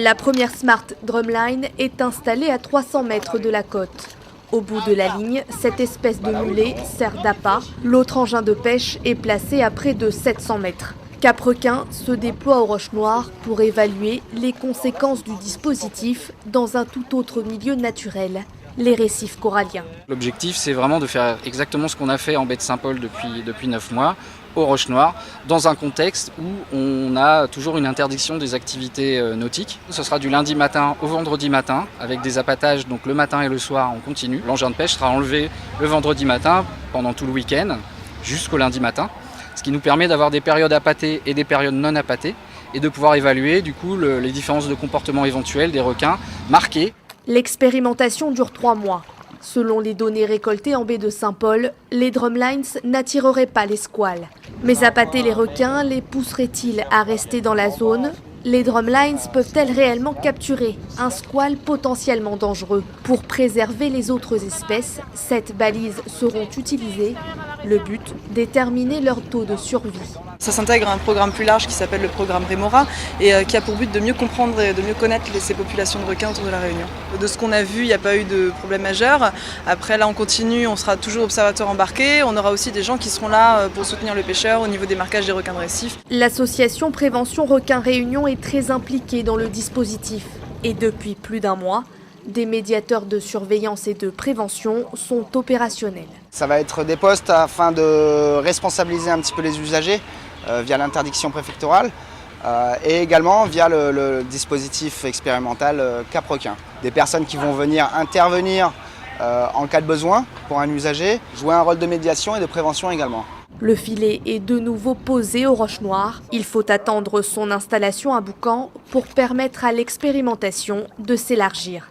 La première Smart Drumline est installée à 300 mètres de la côte. Au bout de la ligne, cette espèce de mulet sert d'appât. L'autre engin de pêche est placé à près de 700 mètres. Cap-Requin se déploie aux Roches Noires pour évaluer les conséquences du dispositif dans un tout autre milieu naturel, les récifs coralliens. L'objectif, c'est vraiment de faire exactement ce qu'on a fait en baie de Saint-Paul depuis 9 mois, aux Roches Noires, dans un contexte où on a toujours une interdiction des activités nautiques. Ce sera du lundi matin au vendredi matin, avec des appâtages donc le matin et le soir en continu. L'engin de pêche sera enlevé le vendredi matin pendant tout le week-end, jusqu'au lundi matin, ce qui nous permet d'avoir des périodes appâtées et des périodes non appâtées, et de pouvoir évaluer du coup les différences de comportement éventuelles des requins marqués. L'expérimentation dure 3 mois. Selon les données récoltées en baie de Saint-Paul, les drumlines n'attireraient pas les squales. Mais appâter les requins les pousserait-il à rester dans la zone ? Les drumlines peuvent-elles réellement capturer un squale potentiellement dangereux ? Pour préserver les autres espèces, 7 balises seront utilisées. Le but, déterminer leur taux de survie. Ça s'intègre à un programme plus large qui s'appelle le programme Remora et qui a pour but de mieux comprendre et de mieux connaître ces populations de requins autour de la Réunion. De ce qu'on a vu, il n'y a pas eu de problème majeur. Après là on continue, on sera toujours observateur embarqué. On aura aussi des gens qui seront là pour soutenir le pêcheur au niveau des marquages des requins de récif. L'association Prévention Requins Réunion est très impliquée dans le dispositif. Et depuis plus d'1 mois, des médiateurs de surveillance et de prévention sont opérationnels. Ça va être des postes afin de responsabiliser un petit peu les usagers via l'interdiction préfectorale et également via le dispositif expérimental Cap-Requin. Des personnes qui vont venir intervenir en cas de besoin pour un usager, jouer un rôle de médiation et de prévention également. Le filet est de nouveau posé aux Roches Noires. Il faut attendre son installation à Boucan pour permettre à l'expérimentation de s'élargir.